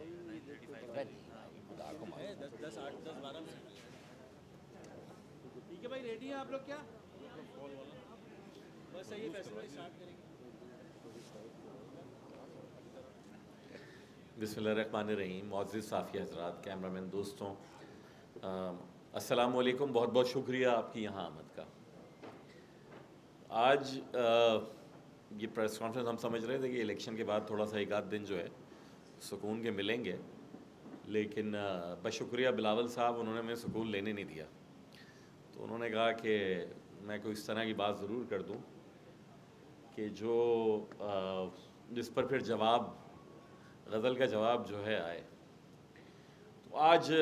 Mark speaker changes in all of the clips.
Speaker 1: ठीक है भाई, रेडी हैं आप लोग? क्या बस सही है, फेस्टिवल स्टार्ट करेंगे।
Speaker 2: बिस्मिल्लाहिर्रहमानिर्रहीम। मुअज़्ज़िज़ साफ़ी हज़रात, कैमरामैन दोस्तों, अस्सलाम वालेकुम। बहुत बहुत शुक्रिया आपकी यहाँ आमद का। आज ये प्रेस कॉन्फ्रेंस हम समझ रहे थे कि इलेक्शन के बाद थोड़ा सा एक आध दिन जो है सुकून के मिलेंगे, लेकिन बशुक्रिया बिलावल साहब, उन्होंने हमें सुकून लेने नहीं दिया। तो उन्होंने कहा कि मैं कोई इस तरह की बात ज़रूर कर दूँ कि जो जिस पर फिर जवाब, गज़ल का जवाब जो है आए। तो आज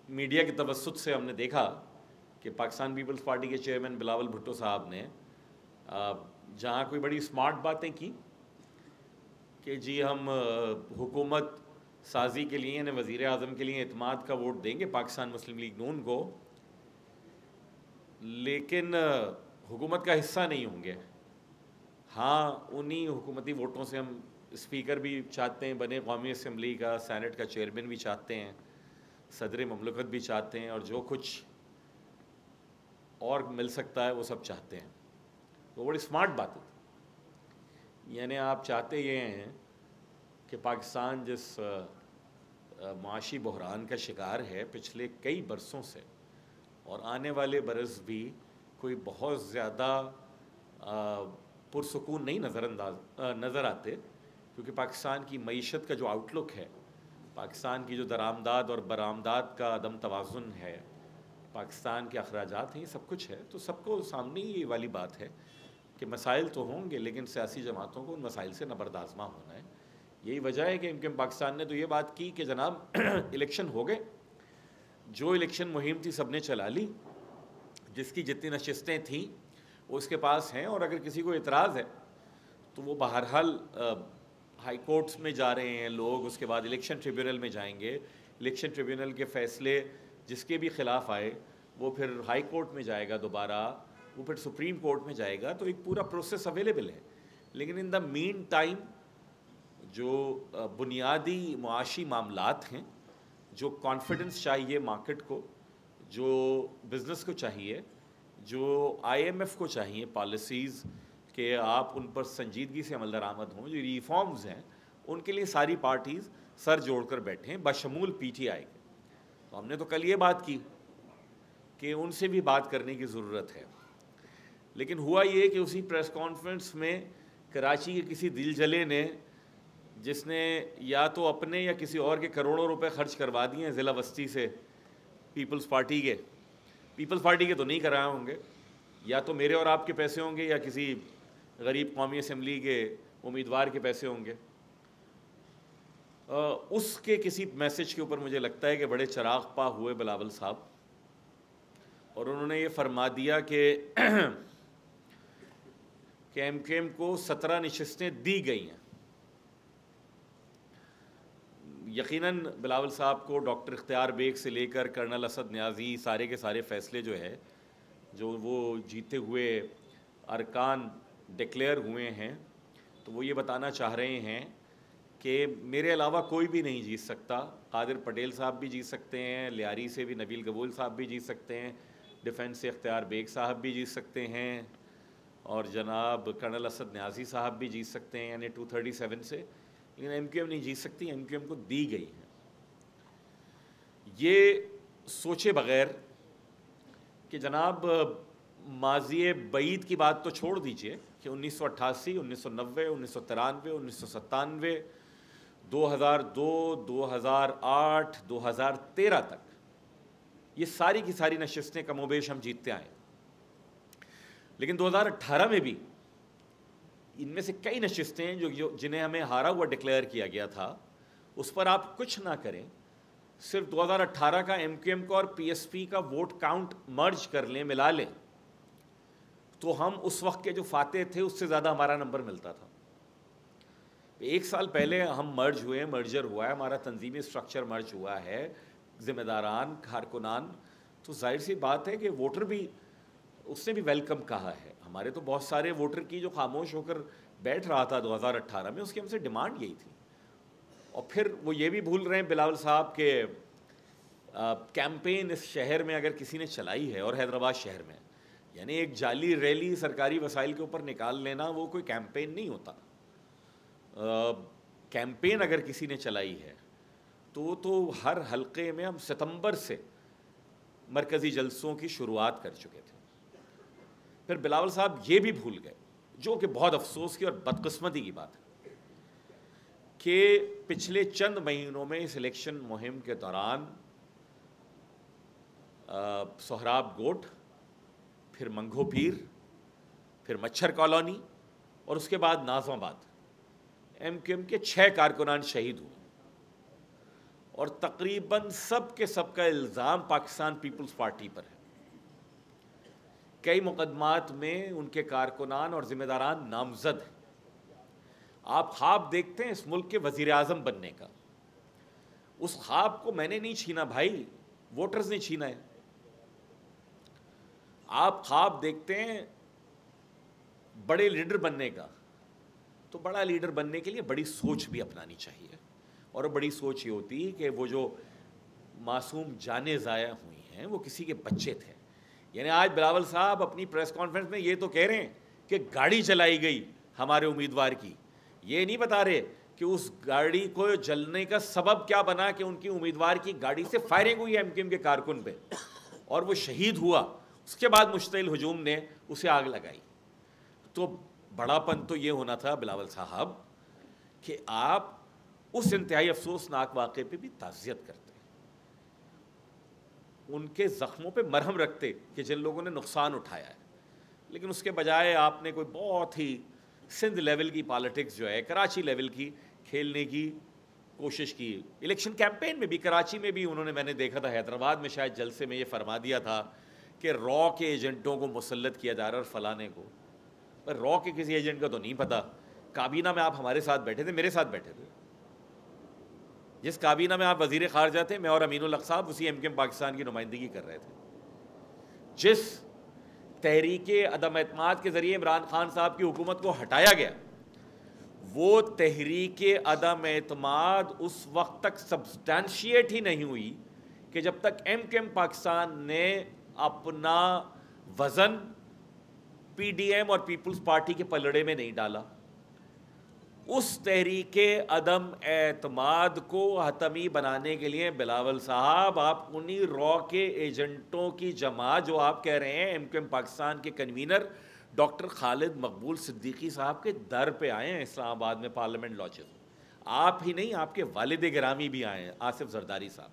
Speaker 2: मीडिया के तवस्सुत से हमने देखा कि पाकिस्तान पीपल्स पार्टी के चेयरमैन बिलावल भुट्टो साहब ने जहाँ कोई बड़ी स्मार्ट बातें की कि जी हम हुकूमत साजी के लिए, यानी वज़ीर आज़म के लिए एतमाद का वोट देंगे पाकिस्तान मुस्लिम लीग नून को, लेकिन हुकूमत का हिस्सा नहीं होंगे। हाँ, उन्हीं हुकूमती वोटों से हम स्पीकर भी चाहते हैं बने कौमी असम्बली का, सेनेट का चेयरमैन भी चाहते हैं, सदर ममलकत भी चाहते हैं, और जो कुछ और मिल सकता है वो सब चाहते हैं। वो बड़ी स्मार्ट बात है। यानी आप चाहते ये हैं कि पाकिस्तान जिस माशी बहरान का शिकार है पिछले कई बरसों से, और आने वाले बरस भी कोई बहुत ज़्यादा पुरसुकून नहीं नज़र आते, क्योंकि पाकिस्तान की मईशत का जो आउटलुक है, पाकिस्तान की जो दरामदाद और बरामदाद का अदम तवाज़ुन है, पाकिस्तान के अखराजात हैं, ये सब कुछ है। तो सबको सामने ये वाली बात है कि मसाइल तो होंगे, लेकिन सियासी जमातों को उन मसाइल से नबरदाज़मा होना है। यही वजह है कि इनकम पाकिस्तान ने तो ये बात की कि जनाब इलेक्शन हो गए, जो इलेक्शन मुहिम थी सब ने चला ली, जिसकी जितनी नशिस्तें थीं वो उसके पास हैं, और अगर किसी को इतराज़ है तो वो बहरहाल हाई कोर्ट्स में जा रहे हैं लोग, उसके बाद इलेक्शन ट्रिब्यूनल में जाएंगे। इलेक्शन ट्रिब्यूनल के फ़ैसले जिसके भी ख़िलाफ़ आए वो फिर हाई कोर्ट में जाएगा, दोबारा वो फिर सुप्रीम कोर्ट में जाएगा। तो एक पूरा प्रोसेस अवेलेबल है। लेकिन इन द मीन टाइम जो बुनियादी मुआशी मामलात हैं, जो कॉन्फिडेंस चाहिए मार्केट को, जो बिज़नेस को चाहिए, जो IMF को चाहिए पॉलिसीज़ कि आप उन पर संजीदगी से अमल दरामद हों, जो रिफॉर्म्स हैं, उनके लिए सारी पार्टीज़ सर जोड़कर बैठे हैं, बशमूल PTI के। तो हमने तो कल ये बात की कि उनसे भी बात करने की ज़रूरत है। लेकिन हुआ ये कि उसी प्रेस कॉन्फ्रेंस में कराची के किसी दिलजले ने, जिसने या तो अपने या किसी और के करोड़ों रुपए खर्च करवा दिए हैं ज़िला वस्ती से पीपल्स पार्टी के तो नहीं कराए होंगे, या तो मेरे और आपके पैसे होंगे, या किसी गरीब कौमी असम्बली के उम्मीदवार के पैसे होंगे। उसके किसी मैसेज के ऊपर मुझे लगता है कि बड़े चिराग पा हुए बिलावल साहब, और उन्होंने ये फरमा दिया कि MKM को 17 नशिस्तें दी गई हैं। यकीनन बिलावल साहब को डॉक्टर इख्तियार बेग से लेकर कर्नल असद न्याजी, सारे के सारे फ़ैसले जो है, जो वो जीते हुए अरकान डिक्लेयर हुए हैं, तो वो ये बताना चाह रहे हैं कि मेरे अलावा कोई भी नहीं जीत सकता। कादिर पटेल साहब भी जीत सकते हैं, लियारी से भी नबील गबूल साहब भी जीत सकते हैं, डिफेंस से इख्तियार बेग साहब भी जीत सकते हैं, और जनाब कर्नल असद न्याजी साहब भी जीत सकते हैं, यानी 237 से। लेकिन MKM नहीं जीत सकती, MKM को दी गई है। ये सोचे बग़ैर कि जनाब माज़ी बईद की बात तो छोड़ दीजिए कि 1988, 1990, 1993, 1997, 2002, 2008, 2013 तक ये सारी की सारी नशिस्तें कमोबेश हम जीतते आए। लेकिन 2018 में भी इनमें से कई नशिस्तें हैं जो जिन्हें हमें हारा हुआ डिक्लेयर किया गया था, उस पर आप कुछ ना करें, सिर्फ 2018 का MKM का और PSP का वोट काउंट मर्ज कर लें, मिला लें, तो हम उस वक्त के जो फाते थे उससे ज़्यादा हमारा नंबर मिलता था। एक साल पहले हम मर्ज हुए, मर्जर हुआ है, हमारा तंजीमी स्ट्रक्चर मर्ज हुआ है, ज़िम्मेदारान, कारकुनान, तो जाहिर सी बात है कि वोटर भी, उसने भी वेलकम कहा है। हमारे तो बहुत सारे वोटर की जो खामोश होकर बैठ रहा था 2018 में, उसकी हमसे डिमांड यही थी। और फिर वो ये भी भूल रहे हैं बिलावल साहब के कैंपेन इस शहर में अगर किसी ने चलाई है, और हैदराबाद शहर में, यानी एक जाली रैली सरकारी वसाइल के ऊपर निकाल लेना वो कोई कैंपेन नहीं होता। कैंपेन अगर किसी ने चलाई है तो हर हलके में हम सितंबर से मरकज़ी जलसों की शुरुआत कर चुके थे। फिर बिलावल साहब ये भी भूल गए, जो कि बहुत अफसोस की और बदकिस्मती की बात है, कि पिछले चंद महीनों में इस इलेक्शन मुहिम के दौरान सोहराब गोट, फिर मंगो पीर, फिर मच्छर कॉलोनी और उसके बाद नाज़माबाद MQM के 6 कारकुनान शहीद हुए, और तकरीबन सब के सब का इल्ज़ाम पाकिस्तान पीपल्स पार्टी पर है। कई मुकदमात में उनके कारकुनान और ज़िम्मेदारान नामजद हैं। आप ख्वाब देखते हैं इस मुल्क के वज़ीर आज़म बनने का, उस ख्वाब को मैंने नहीं छीना भाई, वोटर्स ने छीना है। आप ख्वाब देखते हैं बड़े लीडर बनने का, तो बड़ा लीडर बनने के लिए बड़ी सोच भी अपनानी चाहिए, और बड़ी सोच ये होती है कि वो जो मासूम जानें ज़ाया हुई हैं वो किसी के बच्चे थे। यानी आज बिलावल साहब अपनी प्रेस कॉन्फ्रेंस में ये तो कह रहे हैं कि गाड़ी जलाई गई हमारे उम्मीदवार की, ये नहीं बता रहे कि उस गाड़ी को जलने का सबब क्या बना कि उनकी उम्मीदवार की गाड़ी से फायरिंग हुई MQM के कारकुन पे और वो शहीद हुआ। उसके बाद मुश्तइल हुजूम ने उसे आग लगाई। तो बड़ापन तो ये होना था बिलावल साहब कि आप उस इंतहाई अफसोसनाक वाक़े पे भी ताज़ियत करते, उनके ज़ख्मों पे मरहम रखते कि जिन लोगों ने नुकसान उठाया है। लेकिन उसके बजाय आपने कोई बहुत ही सिंध लेवल की पॉलिटिक्स जो है, कराची लेवल की खेलने की कोशिश की। इलेक्शन कैंपेन में भी, कराची में भी उन्होंने, मैंने देखा था हैदराबाद में शायद जलसे में ये फरमा दिया था कि रॉ के एजेंटों को मुसल्लत किया जा रहा है और फलाने को। पर रॉ के किसी एजेंट का तो नहीं पता। काबीना में आप हमारे साथ बैठे थे, मेरे साथ बैठे थे। जिस काबीना में आप वज़ीर ख़ारजा थे, मैं और अमीनुल हक साहब उसी MQM पाकिस्तान की नुमाइंदगी कर रहे थे। जिस तहरीके अदम एतमाद के ज़रिए इमरान खान साहब की हुकूमत को हटाया गया, वो तहरीके अदम एतमाद उस वक्त तक सब्सटैंशिएट ही नहीं हुई कि जब तक MQM पाकिस्तान ने अपना वज़न PDM और पीपल्स पार्टी के पलड़े में नहीं डाला। उस तहरीके अदम एतमाद को हतमी बनाने के लिए बिलावल साहब आप उन्हीं रॉ के एजेंटों की जमात, जो आप कह रहे हैं MQM पाकिस्तान के कन्वीनर डॉक्टर खालिद मकबूल सिद्दीकी साहब के दर पे आए हैं इस्लामाबाद में पार्लियामेंट लॉज। आप ही नहीं, आपके वालिद गिरामी भी आए हैं, आसिफ जरदारी साहब।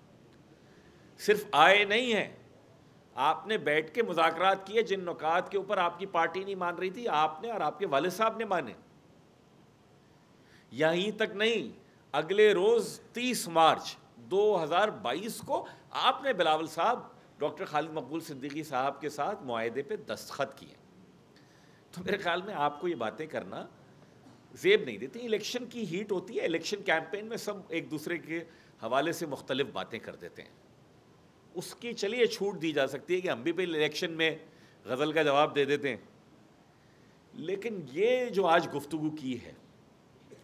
Speaker 2: सिर्फ आए नहीं हैं, आपने बैठ के मुज़ाकरात किए जिन नुकात के ऊपर आपकी पार्टी नहीं मान रही थी, आपने और आपके वालिद साहब ने माने। यहीं तक नहीं, अगले रोज़ 30 मार्च 2022 को आपने बिलावल साहब डॉक्टर खालिद मकबूल सिद्दीकी साहब के साथ मुआहदे पे दस्तखत किए। तो मेरे ख्याल में आपको ये बातें करना ज़ेब नहीं देती। इलेक्शन की हीट होती है, इलेक्शन कैंपेन में सब एक दूसरे के हवाले से मुख्तलिफ बातें कर देते हैं। उसकी चलिए छूट दी जा सकती है कि हम भी पहले इलेक्शन में गज़ल का जवाब दे देते हैं, लेकिन ये जो आज गुफ्तगू की है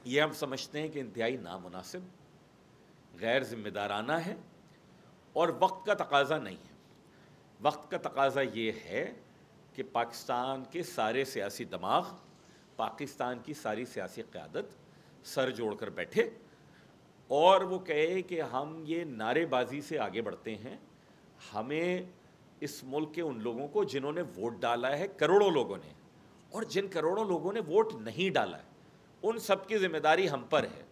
Speaker 2: ये हम समझते हैं कि इंतहाई नामुनासिब, गैर जिम्मेदाराना है और वक्त का तकाजा नहीं है। वक्त का तकाजा ये है कि पाकिस्तान के सारे सियासी दिमाग, पाकिस्तान की सारी सियासी क़यादत सर जोड़कर बैठे और वो कहे कि हम ये नारेबाजी से आगे बढ़ते हैं। हमें इस मुल्क के उन लोगों को जिन्होंने वोट डाला है, करोड़ों लोगों ने, और जिन करोड़ों लोगों ने वोट नहीं डाला है, उन सब की जिम्मेदारी हम पर है।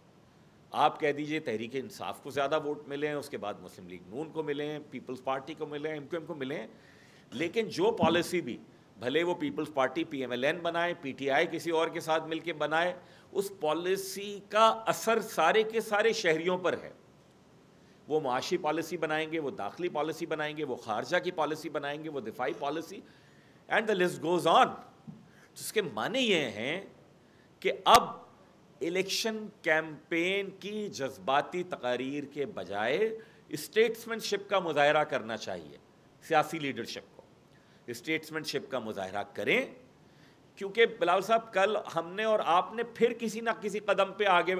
Speaker 2: आप कह दीजिए तहरीक इंसाफ को ज़्यादा वोट मिले हैं, उसके बाद मुस्लिम लीग नून को मिले हैं, पीपल्स पार्टी को मिले हैं, MQM को मिले हैं, लेकिन जो पॉलिसी भी, भले वो पीपल्स पार्टी PMLN बनाए, PTI किसी और के साथ मिलकर बनाए, उस पॉलिसी का असर सारे के सारे शहरियों पर है। वो माशी पॉलिसी बनाएंगे, वो दाखिली पॉलिसी बनाएंगे, वो खारजा की पॉलिसी बनाएंगे, वो दिफाई policy, and the list goes on. जिसके माने ये हैं कि अब इलेक्शन कैंपेन की जज्बाती तकारीर के बजाय स्टेट्समैनशिप का मुजाहरा करना चाहिए। सियासी लीडरशिप को स्टेट्समैनशिप का मुजाहरा करें, क्योंकि बिलावल साहब कल हमने और आपने फिर किसी ना किसी कदम पे आगे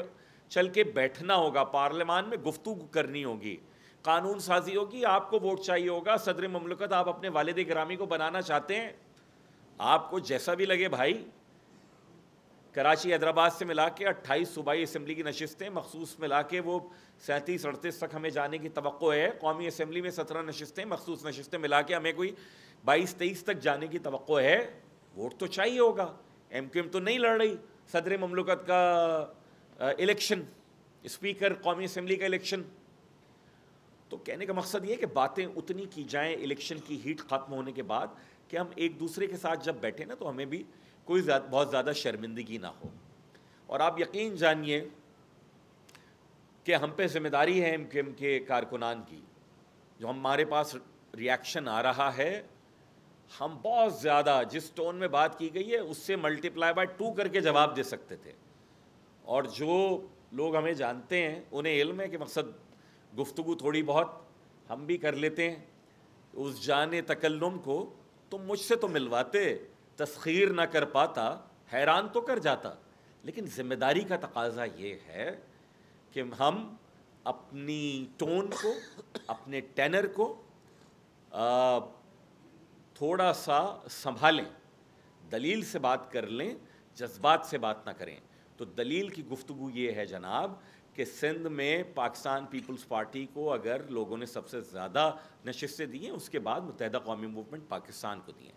Speaker 2: चल के बैठना होगा, पार्लियामान में गुफ्तगू करनी होगी, कानून साजी होगी, आपको वोट चाहिए होगा, सदर ममलकत आप अपने वालिद गिरामी को बनाना चाहते हैं, आपको जैसा भी लगे भाई। कराची हैदराबाद से मिला के 28 सूबाई असम्बली की नशिस्तें मखसूस मिला के वो 37-38 तक हमें जाने की तवक्को है। कौमी असम्बली में 17 नशिस्तें मखसूस नशिस्तें मिला के हमें कोई 22-23 तक जाने की तवक्को है। वोट तो चाहिए होगा। MQM तो नहीं लड़ रही सदर ममलकत का इलेक्शन, स्पीकर कौमी असम्बली का इलेक्शन। तो कहने का मकसद ये है कि बातें उतनी की जाएँ इलेक्शन की हीट ख़त्म होने के बाद कि हम एक दूसरे के साथ जब बैठे ना तो हमें भी कोई बहुत ज़्यादा शर्मिंदगी ना हो। और आप यकीन जानिए कि हम पे ज़िम्मेदारी है MQM के कारकुनान की। जो हमारे पास रिएक्शन आ रहा है, हम बहुत ज़्यादा जिस टोन में बात की गई है उससे मल्टीप्लाई बाय 2 करके जवाब दे सकते थे। और जो लोग हमें जानते हैं उन्हें इल्म है कि मकसद गुफ्तगू थोड़ी बहुत हम भी कर लेते हैं। उस जाने तकल्लुम को तुम मुझसे तो मिलवाते, तस्खीर ना कर पाता, हैरान तो कर जाता। लेकिन ज़िम्मेदारी का तकाजा ये है कि हम अपनी टोन को, अपने टेनर को थोड़ा सा संभालें, दलील से बात कर लें, जज्बात से बात ना करें। तो दलील की गुफ्तगू ये है जनाब कि सिंध में पाकिस्तान पीपल्स पार्टी को अगर लोगों ने सबसे ज़्यादा नशिस्तें दी हैं, उसके बाद मुत्तहिदा कौमी मूवमेंट पाकिस्तान को दी हैं।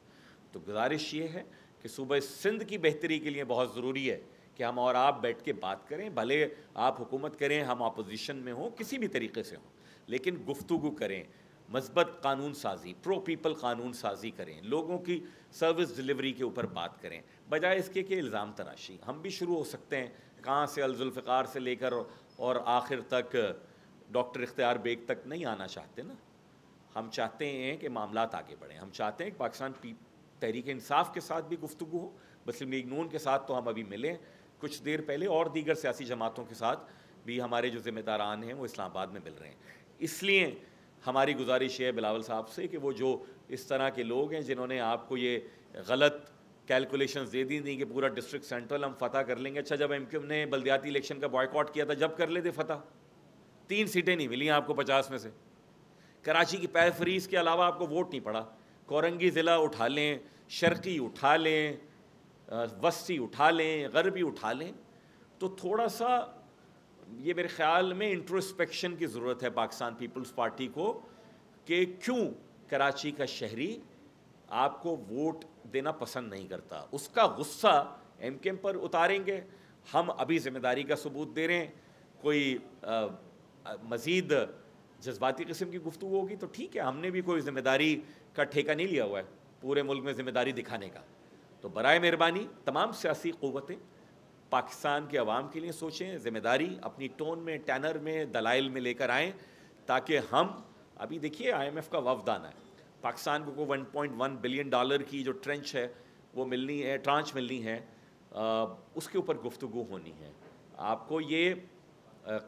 Speaker 2: तो गुजारिश ये है कि सूबे सिंध की बेहतरी के लिए बहुत ज़रूरी है कि हम और आप बैठ के बात करें, भले आप हुकूमत करें, हम अपोजिशन में हों, किसी भी तरीके से हों, लेकिन गुफ्तगू करें, मस्बत कानून साजी, प्रो पीपल कानून साजी करें, लोगों की सर्विस डिलीवरी के ऊपर बात करें, बजाय इसके कि इल्ज़ाम तराशी। हम भी शुरू हो सकते हैं, कहाँ से जुल्फ़िकार से लेकर और आखिर तक डॉक्टर इख्तियार बेग तक नहीं आना चाहते ना। हम चाहते हैं कि मामलात आगे बढ़ें। हम चाहते हैं कि पाकिस्तान तहरीक इंसाफ के साथ भी गुफ्तगू हो, मुस्लिम लीग नून के साथ तो हम अभी मिले कुछ देर पहले, और दीगर सियासी जमातों के साथ भी हमारे जो ज़िम्मेदारान हैं वो इस्लामाबाद में मिल रहे हैं। इसलिए हमारी गुजारिश है बिलावल साहब से कि वो जो इस तरह के लोग हैं जिन्होंने आपको ये गलत कैलकुलेशंस दे दी थी कि पूरा डिस्ट्रिक्ट सेंट्रल हम फतह कर लेंगे। अच्छा, जब MQM ने बल्दियाती इलेक्शन का बॉयकॉट किया था, जब कर लेते फतह, 3 सीटें नहीं मिली आपको 50 में से। कराची की पैरफ्रीज के अलावा आपको वोट नहीं पड़ा। कोरंगी ज़िला उठा लें, शर्की उठा लें, वस्ती उठा लें, गरबी उठा लें। तो थोड़ा सा ये मेरे ख़्याल में इंट्रोस्पेक्शन की ज़रूरत है पाकिस्तान पीपल्स पार्टी को कि क्यों कराची का शहरी आपको वोट देना पसंद नहीं करता। उसका गुस्सा MQM पर उतारेंगे। हम अभी ज़िम्मेदारी का सबूत दे रहे हैं। कोई मज़ीद जज्बाती किस्म की गुफ्तगू होगी तो ठीक है, हमने भी कोई ज़िम्मेदारी का ठेका नहीं लिया हुआ है पूरे मुल्क में ज़िम्मेदारी दिखाने का। तो बराए मेहरबानी तमाम सियासी क़ुव्वतें पाकिस्तान के अवाम के लिए सोचें, ज़िम्मेदारी अपनी टोन में, टैनर में, दलाइल में लेकर आएँ, ताकि हम अभी देखिए IMF का वफ़द आना है, पाकिस्तान को 1.1 बिलियन डॉलर की जो ट्रेंच है वो मिलनी है, ट्रांच मिलनी है, उसके ऊपर गुफ्तगू होनी है। आपको ये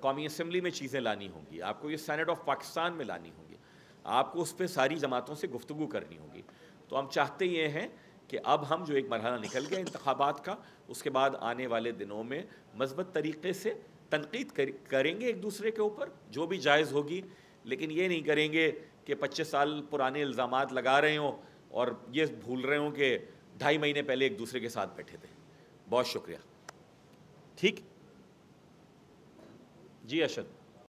Speaker 2: कौमी असम्बली में चीज़ें लानी होंगी, आपको ये सेनेट ऑफ पाकिस्तान में लानी होंगी, आपको उस पर सारी जमातों से गुफ्तगू करनी होगी। तो हम चाहते ये हैं कि अब हम जो एक मरहला निकल गया इंतखाबात का, उसके बाद आने वाले दिनों में मज़बूत तरीक़े से तनकीद करेंगे एक दूसरे के ऊपर, जो भी जायज़ होगी, लेकिन ये नहीं करेंगे कि 25 साल पुराने इल्ज़ामात लगा रहे हों और ये भूल रहे हों कि 2.5 महीने पहले एक दूसरे के साथ बैठे थे। बहुत शुक्रिया। ठीक जी अशद।